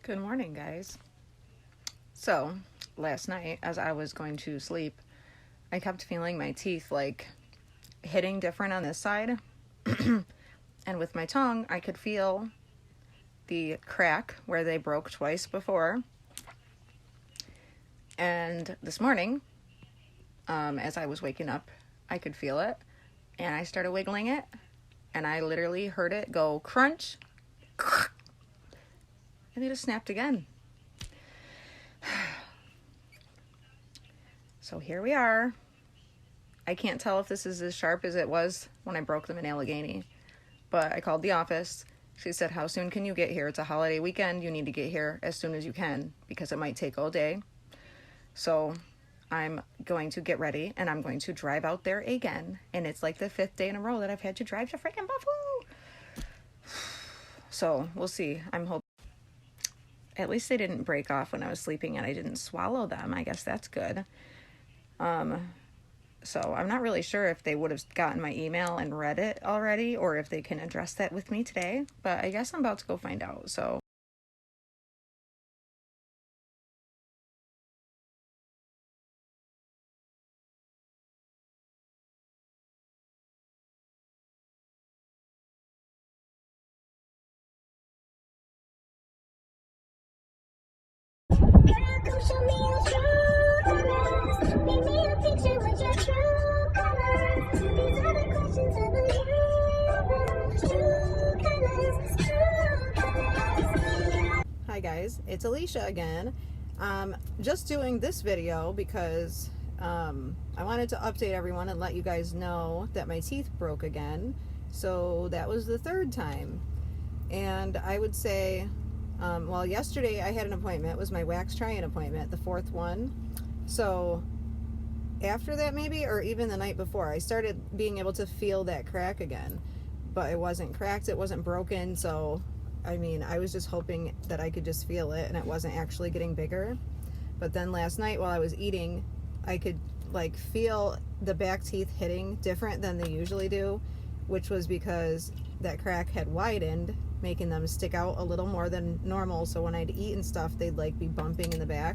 Good morning, guys. So, last night, as I was going to sleep, I kept feeling my teeth like hitting different on this side. And with my tongue, I could feel the crack where they broke twice before. And this morning, as I was waking up, I could feel it. And I started wiggling it. And I literally heard it go crunch. And they just snapped again. So here we are. I can't tell if this is as sharp as it was when I broke them in Allegheny. But I called the office. She said, how soon can you get here? It's a holiday weekend. You need to get here as soon as you can because it might take all day. So I'm going to get ready and I'm going to drive out there again. And it's like the 5th day in a row that I've had to drive to freaking Buffalo. So we'll see. I'm hoping. At least they didn't break off when I was sleeping and I didn't swallow them. I guess that's good. So I'm not really sure if they would have gotten my email and read it already or if they can address that with me today. But I guess I'm about to go find out. So hi guys, it's Alicia again. Just doing this video because I wanted to update everyone and let you guys know that my teeth broke again. So that was the 3rd time. And I would say, well, yesterday I had an appointment. It was my wax trying appointment, the 4th one. So after that maybe, or even the night before, I started being able to feel that crack again. But it wasn't cracked, it wasn't broken, so I mean, I was just hoping that I could just feel it and it wasn't actually getting bigger. But then last night while I was eating, I could like feel the back teeth hitting different than they usually do, which was because that crack had widened, making them stick out a little more than normal. So when I'd eat and stuff, they'd like be bumping in the back.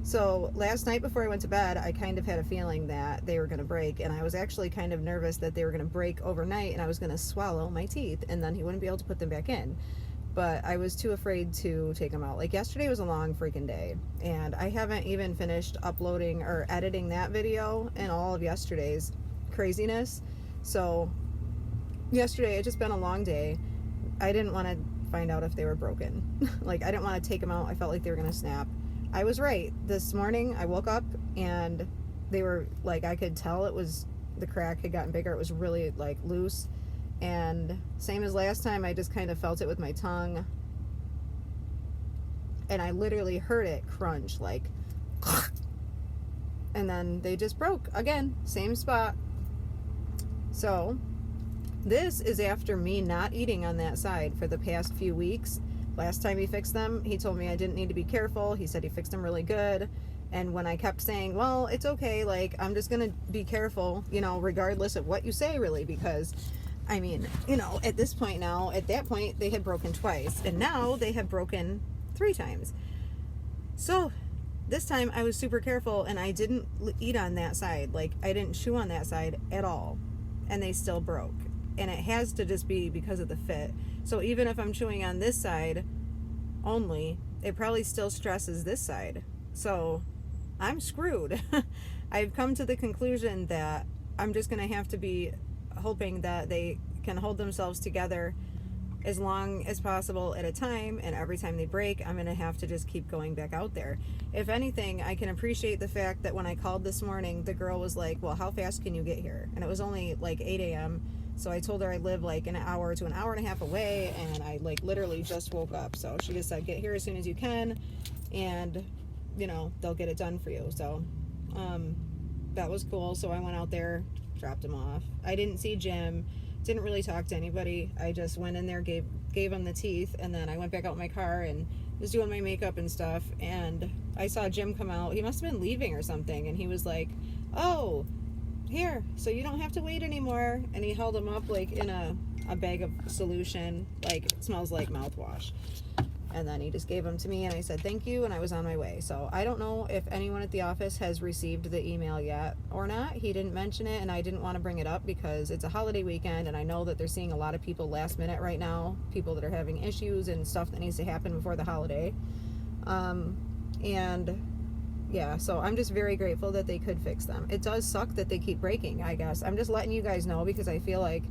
So last night before I went to bed, I kind of had a feeling that they were going to break, and I was actually kind of nervous that they were going to break overnight and I was going to swallow my teeth and then he wouldn't be able to put them back in. But I was too afraid to take them out. Like yesterday was a long freaking day and I haven't even finished uploading or editing that video in all of yesterday's craziness. So yesterday it just been a long day. I didn't want to find out if they were broken. Like I didn't want to take them out. I felt like they were going to snap. I was right. This morning I woke up and they were like, I could tell it was, the crack had gotten bigger. It was really like loose. And same as last time, I just kind of felt it with my tongue. And I literally heard it crunch like, and then they just broke again, same spot. So this is after me not eating on that side for the past few weeks. Last time he fixed them, he told me I didn't need to be careful. He said he fixed them really good. And when I kept saying, well, it's okay, like, I'm just going to be careful, you know, regardless of what you say, really, because, I mean, you know, at this point now, at that point, they had broken twice. And now they have broken 3 times. So this time I was super careful and I didn't eat on that side. Like, I didn't chew on that side at all. And they still broke. And it has to just be because of the fit. So even if I'm chewing on this side only, it probably still stresses this side. So I'm screwed. I've come to the conclusion that I'm just going to have to be hoping that they can hold themselves together as long as possible at a time, and every time they break, I'm going to have to just keep going back out there. If anything, I can appreciate the fact that when I called this morning, the girl was like, well, how fast can you get here? And it was only like 8 a.m. So I told her I live like an hour to an hour and a half away, and I like literally just woke up. So she just said, get here as soon as you can, and you know, they'll get it done for you. So that was cool. So I went out there, dropped him off. I didn't see Jim, didn't really talk to anybody. I just went in there, gave him the teeth, and then I went back out in my car and was doing my makeup and stuff, and I saw Jim come out. He must have been leaving or something, and he was like, oh, here, so you don't have to wait anymore. And he held them up like in a bag of solution, like it smells like mouthwash. And then he just gave them to me, and I said thank you, and I was on my way. So I don't know if anyone at the office has received the email yet or not. He didn't mention it, and I didn't want to bring it up because it's a holiday weekend, and I know that they're seeing a lot of people last minute right now, people that are having issues and stuff that needs to happen before the holiday. And yeah, so I'm just very grateful that they could fix them. It does suck that they keep breaking, I guess. I'm just letting you guys know because I feel like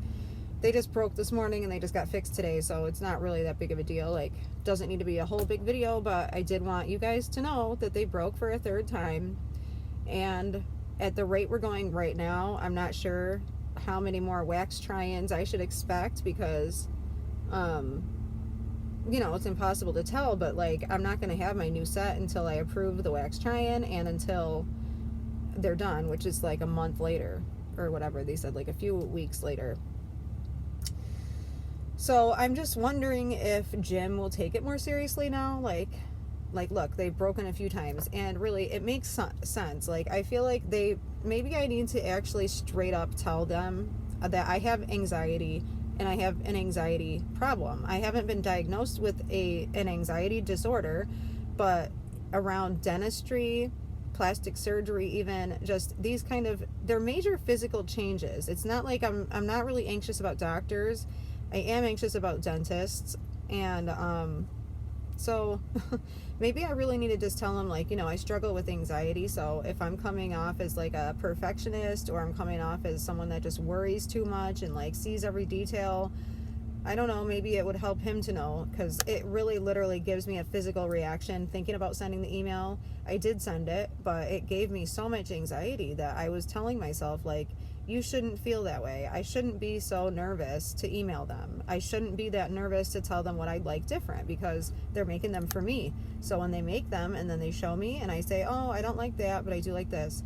they just broke this morning and they just got fixed today, so it's not really that big of a deal. Like, doesn't need to be a whole big video, but I did want you guys to know that they broke for a third time. And at the rate we're going right now, I'm not sure how many more wax try-ins I should expect because you know, it's impossible to tell, but like, I'm not going to have my new set until I approve the wax try-in and until they're done, which is like a month later or whatever. They said like a few weeks later. So I'm just wondering if Jim will take it more seriously now. Like look, they've broken a few times, and really it makes sense. Like, I feel like maybe I need to actually straight up tell them that I have anxiety and I have an anxiety problem. I haven't been diagnosed with an anxiety disorder, but around dentistry, plastic surgery, even just these kind of, they're major physical changes. It's not like I'm not really anxious about doctors. I am anxious about dentists, and so maybe I really need to just tell them, like, you know, I struggle with anxiety, so if I'm coming off as like a perfectionist, or I'm coming off as someone that just worries too much and like sees every detail, I don't know, maybe it would help him to know, because it really literally gives me a physical reaction thinking about sending the email. I did send it, but it gave me so much anxiety that I was telling myself, like, you shouldn't feel that way. I shouldn't be so nervous to email them. I shouldn't be that nervous to tell them what I'd like different, because they're making them for me. So when they make them and then they show me and I say, oh, I don't like that, but I do like this,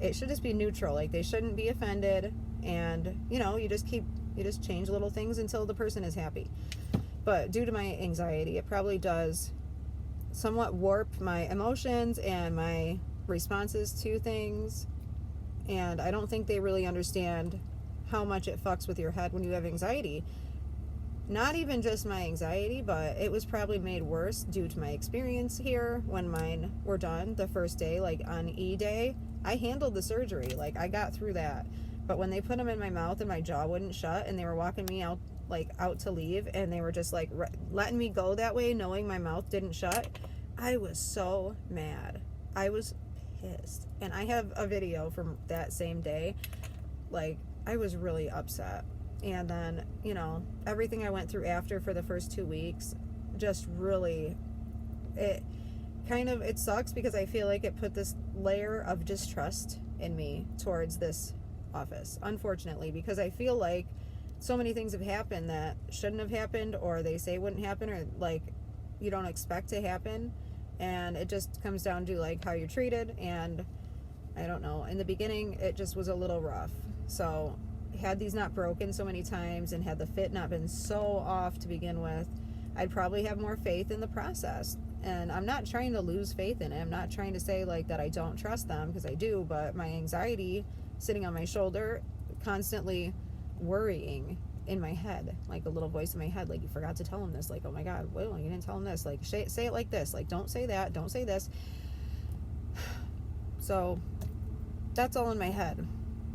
it should just be neutral. Like, they shouldn't be offended, and you know, you just change little things until the person is happy. But due to my anxiety, it probably does somewhat warp my emotions and my responses to things. And I don't think they really understand how much it fucks with your head when you have anxiety. Not even just my anxiety, but it was probably made worse due to my experience here when mine were done the first day, like on E-Day. I handled the surgery, like I got through that. But when they put them in my mouth and my jaw wouldn't shut, and they were walking me out, like out to leave, and they were just like letting me go that way, knowing my mouth didn't shut, I was so mad. I was pissed. And I have a video from that same day. Like, I was really upset. And then, you know, everything I went through after for the first 2 weeks, just really, it sucks, because I feel like it put this layer of distrust in me towards this office, unfortunately, because I feel like so many things have happened that shouldn't have happened, or they say wouldn't happen, or like you don't expect to happen. And it just comes down to like how you're treated. And I don't know, in the beginning it just was a little rough. So had these not broken so many times, and had the fit not been so off to begin with, I'd probably have more faith in the process. And I'm not trying to lose faith in it. I'm not trying to say like that I don't trust them, because I do, but my anxiety sitting on my shoulder, constantly worrying in my head, like a little voice in my head, like, you forgot to tell him this, like, oh my god, well, you didn't tell him this, like, say it like this, like, don't say that, don't say this. So that's all in my head,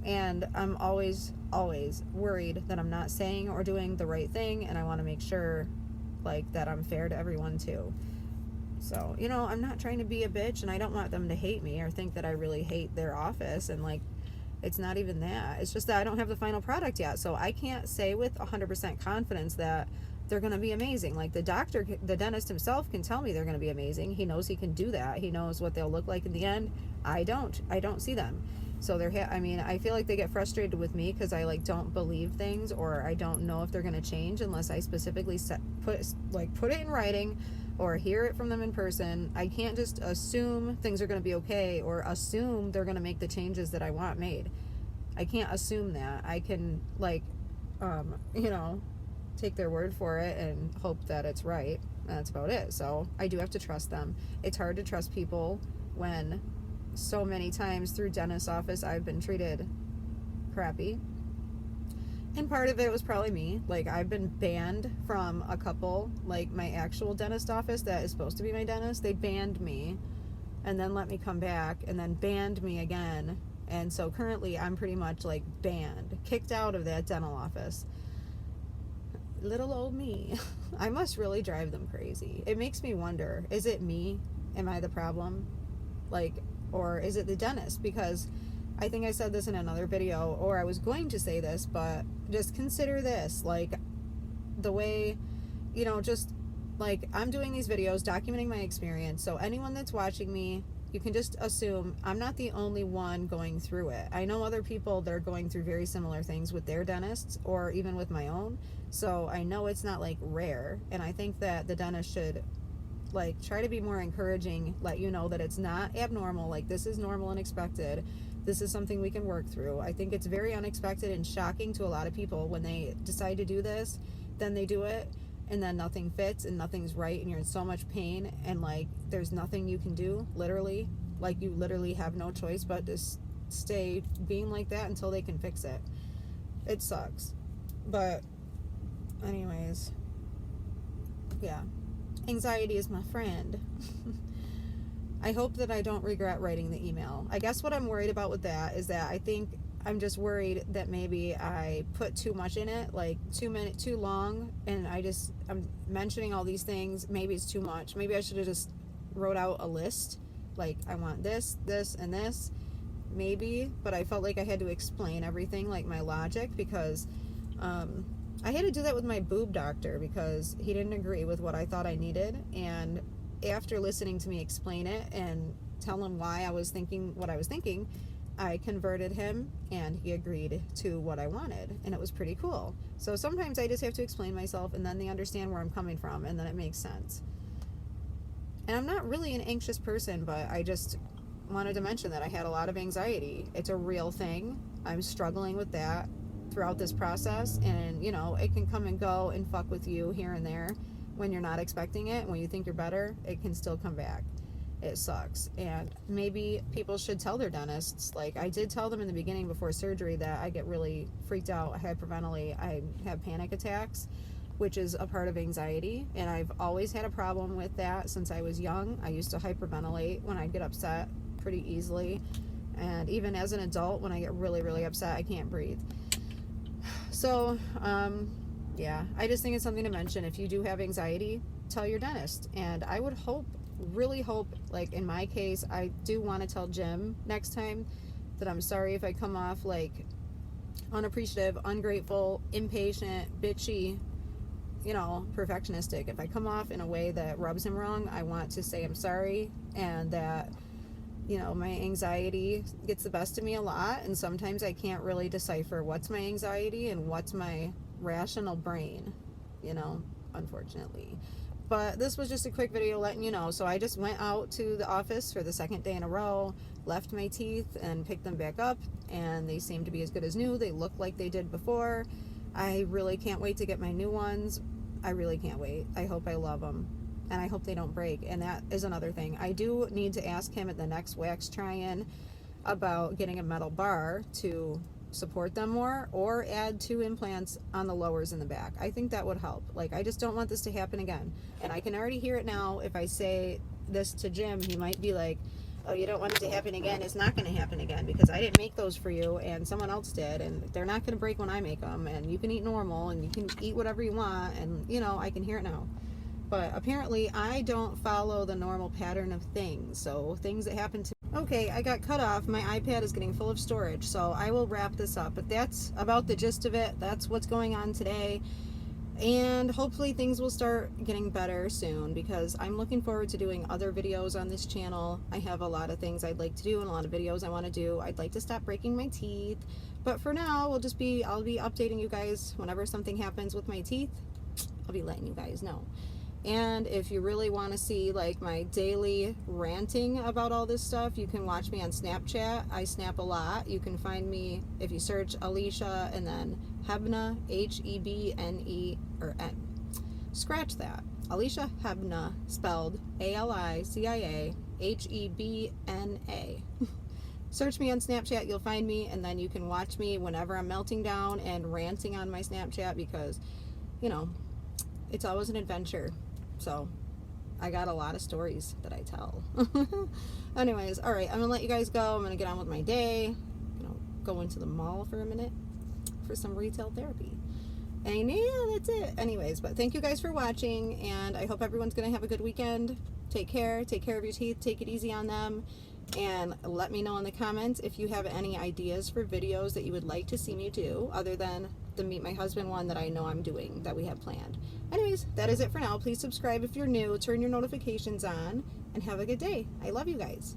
and I'm always worried that I'm not saying or doing the right thing, and I want to make sure like that I'm fair to everyone too. So, you know, I'm not trying to be a bitch, and I don't want them to hate me or think that I really hate their office, and like, it's not even that. It's just that I don't have the final product yet, so I can't say with 100% confidence that they're going to be amazing. Like, the dentist himself can tell me they're going to be amazing. He knows he can do that. He knows what they'll look like in the end. I don't see them. So I mean, I feel like they get frustrated with me because I like don't believe things, or I don't know if they're going to change unless I specifically put it in writing or hear it from them in person. I can't just assume things are going to be okay, or assume they're going to make the changes that I want made. I can't assume that. I can like, you know, take their word for it and hope that it's right. That's about it. So I do have to trust them. It's hard to trust people when so many times through dentist's office I've been treated crappy. And part of it was probably me. Like, I've been banned from a couple, like my actual dentist office that is supposed to be my dentist. They banned me and then let me come back and then banned me again. And so currently I'm pretty much like banned, kicked out of that dental office. Little old me. I must really drive them crazy. It makes me wonder, is it me? Am I the problem? Like, or is it the dentist? Because I think I said this in another video, or I was going to say this, but just consider this, like, the way, you know, just like I'm doing these videos documenting my experience, so anyone that's watching me, you can just assume I'm not the only one going through it. I know other people that are going through very similar things with their dentists or even with my own, so I know it's not like rare. And I think that the dentist should like try to be more encouraging, let you know that it's not abnormal, like this is normal and expected. This is something we can work through. I think it's very unexpected and shocking to a lot of people when they decide to do this, then they do it and then nothing fits and nothing's right and you're in so much pain and like there's nothing you can do, literally. Like you literally have no choice but to stay being like that until they can fix it. It sucks. But anyways, yeah. Anxiety is my friend. I hope that I don't regret writing the email. I guess what I'm worried about with that is that I think I'm just worried that maybe I put too much in it, like 2 minutes too long, and I'm mentioning all these things. Maybe it's too much. Maybe I should have just wrote out a list, like I want this, this, and this, maybe. But I felt like I had to explain everything, like my logic, because I had to do that with my boob doctor because he didn't agree with what I thought I needed. And after listening to me explain it and tell him why I was thinking what I was thinking, I converted him and he agreed to what I wanted, and it was pretty cool. So sometimes I just have to explain myself and then they understand where I'm coming from and then it makes sense. And I'm not really an anxious person, but I just wanted to mention that I had a lot of anxiety. It's a real thing. I'm struggling with that throughout this process, and you know, it can come and go and fuck with you here and there. When you're not expecting it, when you think you're better, it can still come back. It sucks. And maybe people should tell their dentists, like I did tell them in the beginning before surgery, that I get really freaked out, I hyperventilate, I have panic attacks, which is a part of anxiety, and I've always had a problem with that since I was young. I used to hyperventilate when I'd get upset pretty easily, and even as an adult, when I get really, really upset, I can't breathe. So, yeah, I just think it's something to mention. If you do have anxiety, tell your dentist. And I would hope, really hope, like in my case, I do want to tell Jim next time that I'm sorry if I come off like unappreciative, ungrateful, impatient, bitchy, you know, perfectionistic. If I come off in a way that rubs him wrong, I want to say I'm sorry, and that, you know, my anxiety gets the best of me a lot, and sometimes I can't really decipher what's my anxiety and what's my rational brain, you know, unfortunately. But this was just a quick video letting you know. So I just went out to the office for the second day in a row, left my teeth and picked them back up, and they seem to be as good as new. They look like they did before. I really can't wait to get my new ones. I really can't wait. I hope I love them, and I hope they don't break. And that is another thing. I do need to ask him at the next wax try-in about getting a metal bar to support them more, or add 2 implants on the lowers in the back. I think that would help. Like, I just don't want this to happen again. And I can already hear it now. If I say this to Jim, he might be like, oh, you don't want it to happen again. It's not going to happen again because I didn't make those for you and someone else did, and they're not going to break when I make them, and you can eat normal and you can eat whatever you want, and you know, I can hear it now. But apparently I don't follow the normal pattern of things. So things that happen to me. Okay, I got cut off. My iPad is getting full of storage, so I will wrap this up. But that's about the gist of it. That's what's going on today. And hopefully things will start getting better soon, because I'm looking forward to doing other videos on this channel. I have a lot of things I'd like to do and a lot of videos I want to do. I'd like to stop breaking my teeth. But for now, I'll be updating you guys whenever something happens with my teeth. I'll be letting you guys know. And if you really want to see like my daily ranting about all this stuff, you can watch me on Snapchat. I snap a lot. You can find me if you search Alicia and then Hebna, Hebne, or N. Scratch that. Alicia Hebna, spelled Alicia Hebna. search me on Snapchat, you'll find me, and then you can watch me whenever I'm melting down and ranting on my Snapchat, because, you know, it's always an adventure. So I got a lot of stories that I tell. Anyways, all right, I'm gonna let you guys go. I'm gonna get on with my day. Go into the mall for a minute for some retail therapy. And yeah, that's it. Anyways, but thank you guys for watching, and I hope everyone's gonna have a good weekend. Take care of your teeth, take it easy on them, and let me know in the comments if you have any ideas for videos that you would like to see me do, other than the Meet My Husband one that I know I'm doing, that we have planned. Anyways, that is it for now. Please subscribe if you're new, turn your notifications on, and have a good day. I love you guys.